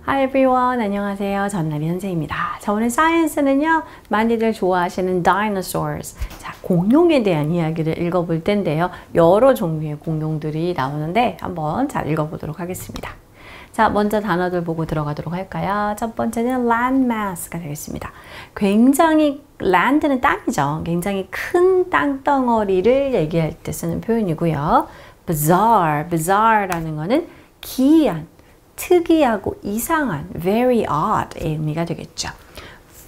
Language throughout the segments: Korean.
Hi everyone, 안녕하세요. 전나리 선생입니다. 자, 오늘 사이언스는요, 많이들 좋아하시는 dinosaurs, 자, 공룡에 대한 이야기를 읽어볼 텐데요. 여러 종류의 공룡들이 나오는데 한번 잘 읽어보도록 하겠습니다. 자, 먼저 단어들 보고 들어가도록 할까요? 첫 번째는 landmass가 되겠습니다. 굉장히, land는 땅이죠. 굉장히 큰 땅덩어리를 얘기할 때 쓰는 표현이고요. bizarre라는 거는 기이한, 특이하고 이상한, very odd의 의미가 되겠죠.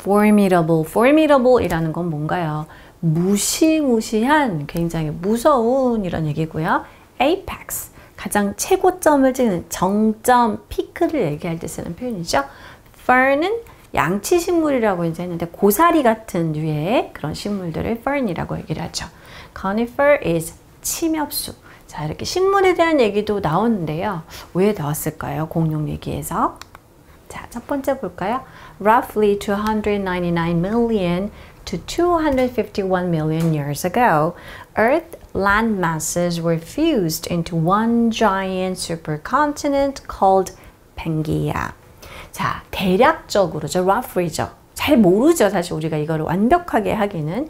formidable이라는 건 뭔가요? 무시무시한, 굉장히 무서운 이런 얘기고요. apex, 가장 최고점을 찍는 정점, 피크를 얘기할 때 쓰는 표현이죠. fern은 양치식물이라고 이제 했는데 고사리 같은 류의 그런 식물들을 fern이라고 얘기를 하죠. conifer is 침엽수. 자, 이렇게 식물에 대한 얘기도 나오는데요. 왜 나왔을까요? 공룡 얘기에서. 자, 첫 번째 볼까요? Roughly 299 million to 251 million years ago, Earth land masses were fused into one giant supercontinent called Pangaea. 자, 대략적으로죠. roughly죠. 잘 모르죠. 사실 우리가 이거를 완벽하게 하기는.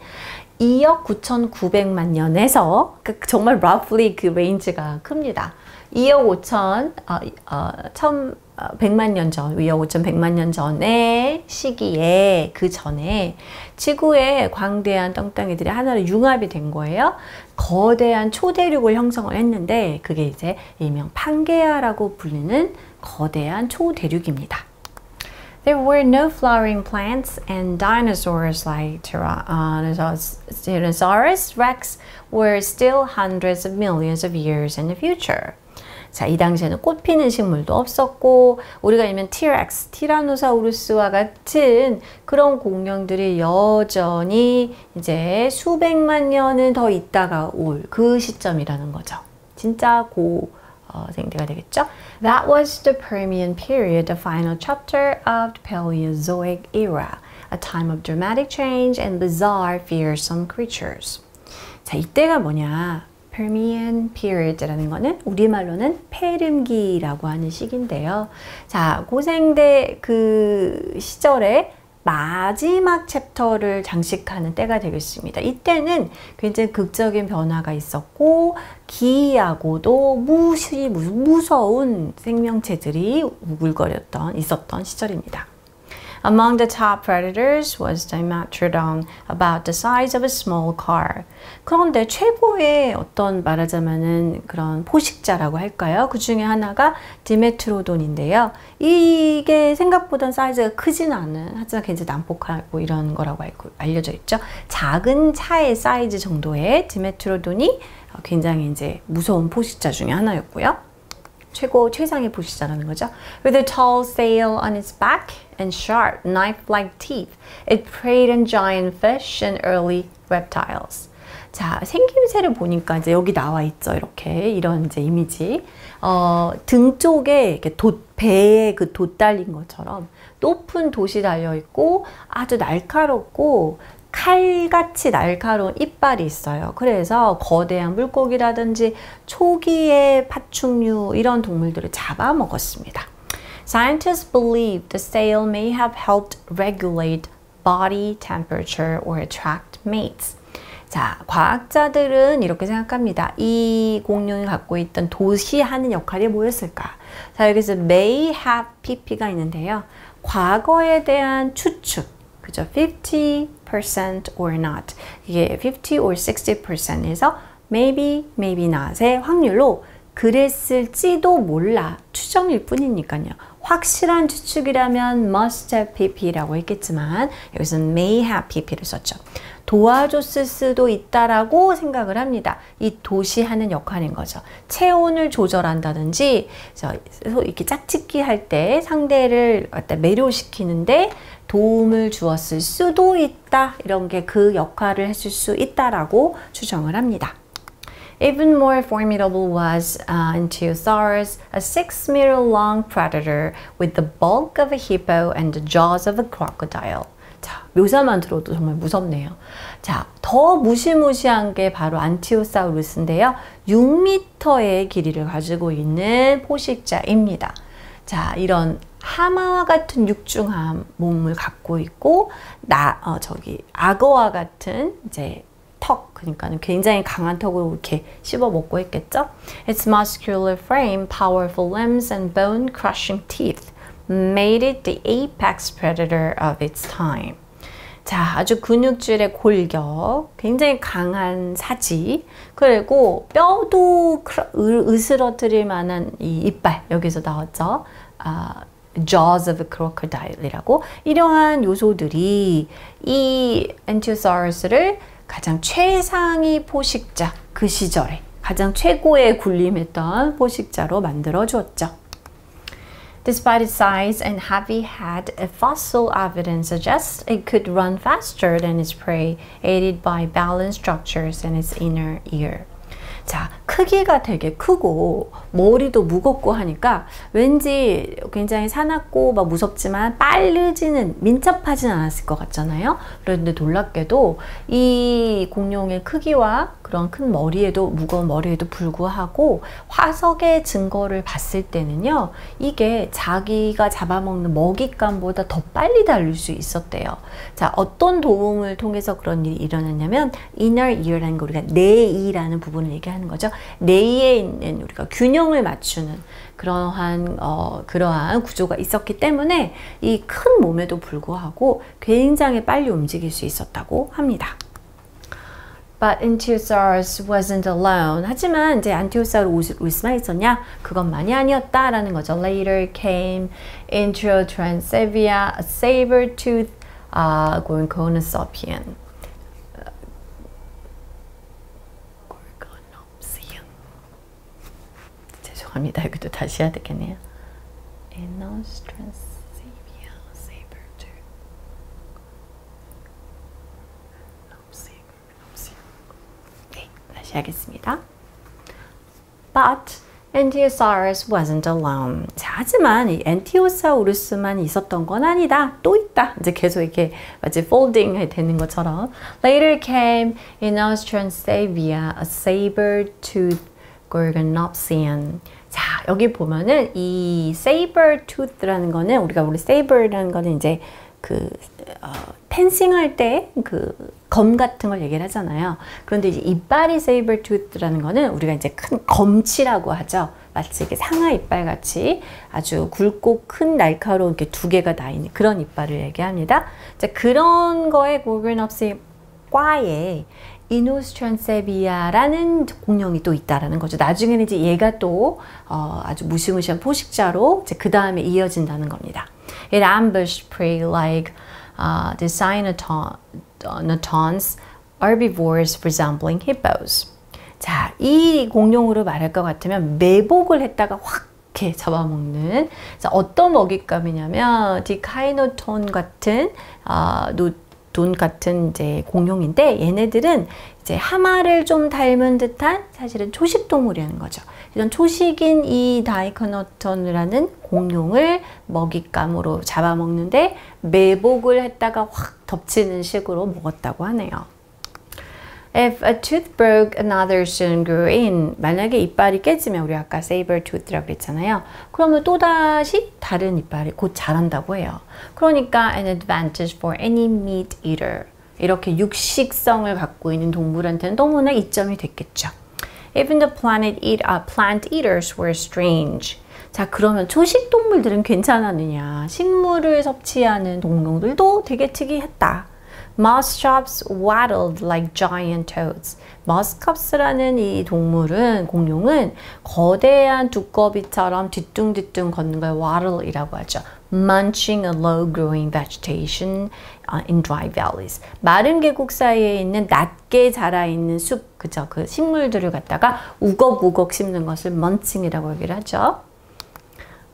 2억 9,900만 년에서 정말 roughly 그 레인지가 큽니다. 2억 100만 년 전, 2억 5,100만 년 전의 시기에 그 전에 지구에 광대한 덩덩이들이 하나로 융합이 된 거예요. 거대한 초대륙을 형성을 했는데 그게 이제 일명 판게아라고 불리는 거대한 초대륙입니다. There were no flowering plants and dinosaurs like Tyrannosaurus Rex were still hundreds of millions of years in the future. 자, 이 당시에는 꽃 피는 식물도 없었고 우리가 알면 T-Rex, 티라노사우루스와 같은 그런 공룡들이 여전히 이제 수백만 년은 더 있다가 올 그 시점이라는 거죠. 진짜 생대가 되겠죠? That was the Permian period, the final chapter of the Paleozoic era, a time of dramatic change and bizarre, fearsome creatures. 자, 이때가 뭐냐? Permian period라는 거는 우리말로는 페름기라고 하는 시기인데요. 자, 고생대 그 시절에 마지막 챕터를 장식하는 때가 되겠습니다. 이때는 굉장히 극적인 변화가 있었고 기이하고도 무서운 생명체들이 있었던 시절입니다. Among the top predators was Dimetrodon, about the size of a small car. 그런데 최고의 말하자면은 그런 포식자라고 할까요? 그 중에 하나가 디메트로돈인데요. 이게 생각보다 사이즈가 크진 않은, 하지만 굉장히 난폭하고 이런 거라고 알려져 있죠. 작은 차의 사이즈 정도의 디메트로돈이 굉장히 이제 무서운 포식자 중에 하나였고요. 최상의 포식자라는 거죠. With a tall sail on its back and sharp knife-like teeth, it preyed on giant fish and early reptiles. 자, 생김새를 보니까 이제 여기 나와 있죠. 이런 이제 이미지. 등 쪽에 이렇게 배에 그 돛 달린 것처럼 높은 돛이 달려 있고 아주 날카롭고 칼같이 날카로운 이빨이 있어요. 그래서 거대한 물고기라든지 초기의 파충류 이런 동물들을 잡아먹었습니다. Scientists believe the sail may have helped regulate body temperature or attract mates. 자, 과학자들은 이렇게 생각합니다. 이 공룡이 갖고 있던 돛이 하는 역할이 뭐였을까? 자, 여기서 may have pp가 있는데요. 과거에 대한 추측. 그죠? 50% or not. 이게 50 or 60%에서 maybe, maybe not의 확률로 그랬을지도 몰라. 추정일 뿐이니까요. 확실한 추측이라면 must have pp라고 했겠지만 여기서는 may have pp를 썼죠. 도와줬을 수도 있다라고 생각을 합니다. 이 돛이 하는 역할인 거죠. 체온을 조절한다든지 이렇게 짝짓기 할 때 상대를 매료시키는데 도움을 주었을 수도 있다. 이런 게 그 역할을 했을 수 있다라고 추정을 합니다. Even more formidable was Ankylosaurus, a 6-meter long predator with the bulk of a hippo and the jaws of a crocodile. 자, 묘사만 들어도 정말 무섭네요. 자, 더 무시무시한 게 바로 안티오사우루스인데요. 6m의 길이를 가지고 있는 포식자입니다. 자, 이런 하마와 같은 육중한 몸을 갖고 있고 악어와 같은 이제 턱, 그러니까 굉장히 강한 턱으로 이렇게 씹어 먹고 했겠죠. Its muscular frame, powerful limbs, and bone-crushing teeth made it the apex predator of its time. 자, 아주 근육질의 골격, 굉장히 강한 사지, 그리고 뼈도 으스러뜨릴 만한 이 이빨, 여기서 나왔죠. Jaws of a crocodile이라고. 이러한 요소들이 이 엔티오사우루스를 가장 최상위 포식자, 그 시절에 가장 최고의 군림했던 포식자로 만들어 주었죠. Despite its size and heavy head, fossil evidence suggests it could run faster than its prey, aided by balance structures in its inner ear. 자, 크기가 되게 크고 머리도 무겁고 하니까 왠지 굉장히 사납고 막 무섭지만 빠르지는 민첩하진 않았을 것 같잖아요. 그런데 놀랍게도 이 공룡의 크기와 그런 큰 머리에도 무거운 머리에도 불구하고 화석의 증거를 봤을 때는요, 이게 자기가 잡아먹는 먹잇감보다 더 빨리 달릴 수 있었대요. 자, 어떤 도움을 통해서 그런 일이 일어났냐면 inner ear라는 거, 우리가 뇌이라는 부분을 얘기하는 거죠. 뇌에 있는 우리가 균형을 맞추는 그러한 구조가 있었기 때문에 이 큰 몸에도 불구하고 굉장히 빨리 움직일 수 있었다고 합니다. But Ankylosaurus wasn't alone. 하지만 이제 안티오사우루스만 있었냐? 그것만이 아니었다라는 거죠. Later came Introtransevia, a saber-toothed Gorgonosaurian. 죄송합니다. 여기도 다시 해야 되겠네요. Introtransevia, saber-toothed. 다시 하겠습니다. But Ankylosaurus wasn't alone. 자, 하지만 이 엔티오사우루스만 있었던 건 아니다. 또 있다. 이제 계속 이렇게 마치 folding 되는 것처럼. Later came Introtransevia, a saber-toothed Gorgonopsian. 자, 여기 보면은 이 saber-tooth라는 거는 우리 saber라는 거는 이제 펜싱 할 때 검 같은 걸 얘기를 하잖아요. 그런데 이제 이빨이 saber-tooth라는 거는 우리가 이제 큰 검치라고 하죠. 마치 이게 상아 이빨 같이 아주 굵고 큰 날카로운 이렇게 두 개가 나 있는 그런 이빨을 얘기합니다. 자, 그런 거에 고르노프스과에 이노스트란세비아라는 공룡이 또 있다라는 거죠. 나중에는 이제 얘가 또 아주 무시무시한 포식자로 이제 그 다음에 이어진다는 겁니다. It ambushed prey like the Cynodonts, herbivores resembling hippos. 자, 이 공룡으로 말할 것 같으면 매복을 했다가 확 이렇게 잡아먹는. 자, 어떤 먹잇감이냐면 디카이노톤 같은 돈 같은 이제 공룡인데, 얘네들은 이제 하마를 좀 닮은 듯한 사실은 초식 동물이라는 거죠. 이런 초식인 이 다이코노톤이라는 공룡을 먹잇감으로 잡아먹는데 매복을 했다가 확 덮치는 식으로 먹었다고 하네요. If a tooth broke, another soon grew in. 만약에 이빨이 깨지면, 우리 아까 saber tooth라고 그랬잖아요. 그러면 또다시 다른 이빨이 곧 자란다고 해요. 그러니까 an advantage for any meat eater. 이렇게 육식성을 갖고 있는 동물한테는 너무나 이점이 됐겠죠. Even the plant eaters were strange. 자, 그러면 초식 동물들은 괜찮았느냐? 식물을 섭취하는 동물들도 되게 특이했다. Muscops waddled like giant toads. 머스컵스라는 이 공룡은 거대한 두꺼비처럼 뒤뚱뒤뚱 걷는 걸 waddle이라고 하죠. Munching a low-growing vegetation in dry valleys. 마른 계곡 사이에 있는 낮게 자라있는 숲, 그죠? 그 식물들을 갖다가 우걱우걱 씹는 것을 munching이라고 얘기를 하죠.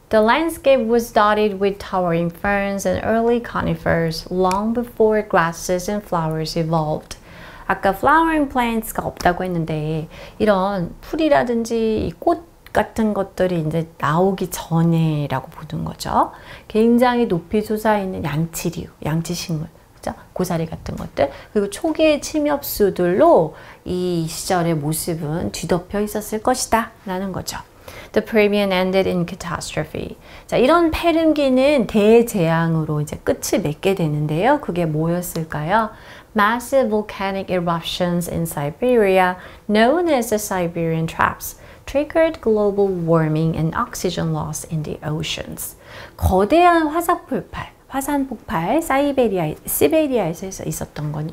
The landscape was dotted with towering ferns and early conifers long before grasses and flowers evolved. 아까 flowering plants가 없다고 했는데 이런 풀이라든지 꽃 같은 것들이 이제 나오기 전에라고 보는 거죠. 굉장히 높이 솟아있는 양치류, 양치식물, 그죠? 고사리 같은 것들, 그리고 초기의 침엽수들로 이 시절의 모습은 뒤덮여 있었을 것이다 라는 거죠. the Permian ended in catastrophe. 자, 이런 폐렴기는 대재앙으로 이제 끝을 맺게 되는데요. 그게 뭐였을까요? Massive volcanic eruptions in Siberia, known as the Siberian Traps, triggered global warming and oxygen loss in the oceans. 거대한 화산 폭발, 시베리아에서 있었던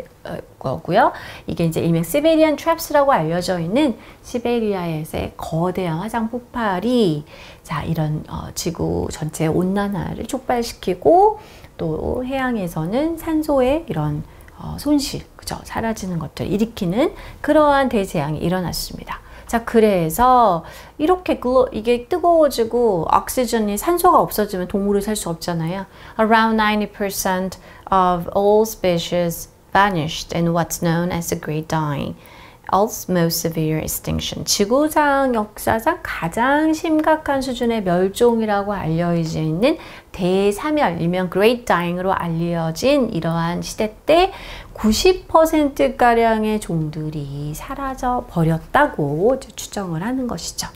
거고요. 이게 이제 일명 시베리안 트랩스라고 알려져 있는 시베리아에서의 거대한 화산 폭발이 자, 이런 지구 전체 온난화를 촉발시키고 또 해양에서는 산소의 이런 손실, 그죠? 사라지는 것들 일으키는 그러한 대재앙이 일어났습니다. 자, 그래서 이렇게 이게 뜨거워지고 억시전이 산소가 없어지면 동물이 살 수 없잖아요. Around 90% of all species vanished in what's known as the Great Dying. Earth's most severe extinction. 지구상 역사상 가장 심각한 수준의 멸종이라고 알려져 있는 대사멸, 일명 Great Dying으로 알려진 이러한 시대 때 90%가량의 종들이 사라져 버렸다고 추정을 하는 것이죠.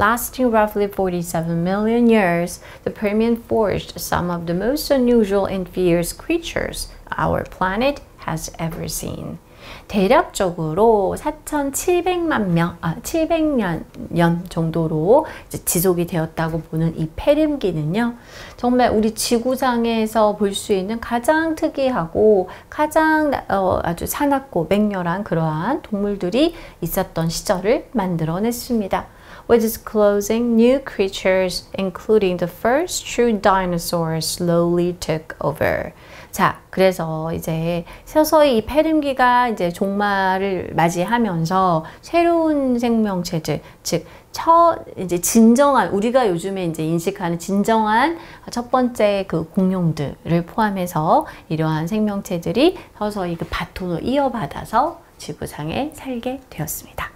Lasting roughly 47 million years, the Permian forged some of the most unusual and fierce creatures our planet has ever seen. 대략적으로 700년 정도로 이제 지속이 되었다고 보는 이 폐렴기는요, 정말 우리 지구상에서 볼 수 있는 가장 특이하고 가장 아주 사납고 맹렬한 그러한 동물들이 있었던 시절을 만들어냈습니다. With disclosing new creatures, including the first true dinosaurs, slowly took over. 자, 그래서 이제 서서히 이 폐렴기가 이제 종말을 맞이하면서 새로운 생명체들, 즉, 이제 진정한, 우리가 요즘에 이제 인식하는 진정한 첫 번째 그 공룡들을 포함해서 이러한 생명체들이 서서히 그 바톤을 이어받아서 지구상에 살게 되었습니다.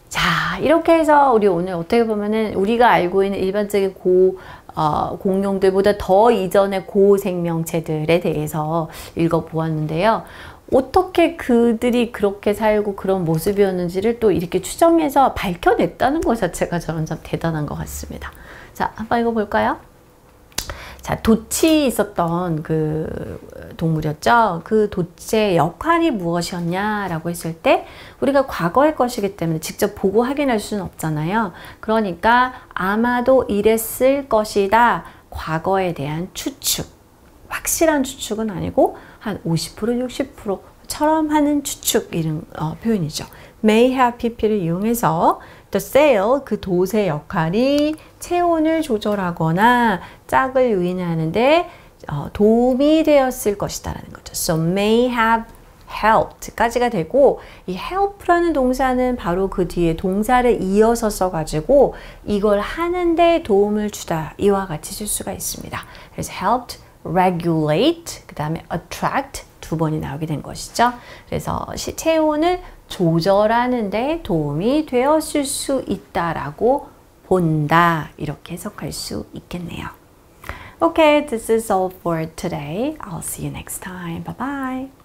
자, 이렇게 해서 우리 오늘 어떻게 보면은 우리가 알고 있는 일반적인 공룡들보다 더 이전의 고생명체들에 대해서 읽어보았는데요. 어떻게 그들이 그렇게 살고 그런 모습이었는지를 또 이렇게 추정해서 밝혀냈다는 것 자체가 저는 참 대단한 것 같습니다. 자, 한번 읽어볼까요? 자, 돛이 있었던 그 동물이었죠. 그 돛의 역할이 무엇이었냐라고 했을 때 우리가 과거의 것이기 때문에 직접 보고 확인할 수는 없잖아요. 그러니까 아마도 이랬을 것이다. 과거에 대한 추측. 확실한 추측은 아니고 한 50%, 60%처럼 하는 추측 이런 표현이죠. may have pp를 이용해서 the sail, 그 돛의 역할이 체온을 조절하거나 짝을 유인하는데 도움이 되었을 것이다라는 거죠. So may have helped 까지가 되고 이 help라는 동사는 바로 그 뒤에 동사를 이어서 써가지고 이걸 하는데 도움을 주다 이와 같이 쓸 수가 있습니다. 그래서 helped, regulate, 그 다음에 attract 두 번이 나오게 된 것이죠. 그래서 체온을 조절하는 데 도움이 되었을 수 있다라고 본다. 이렇게 해석할 수 있겠네요. Okay, this is all for today. I'll see you next time. Bye bye.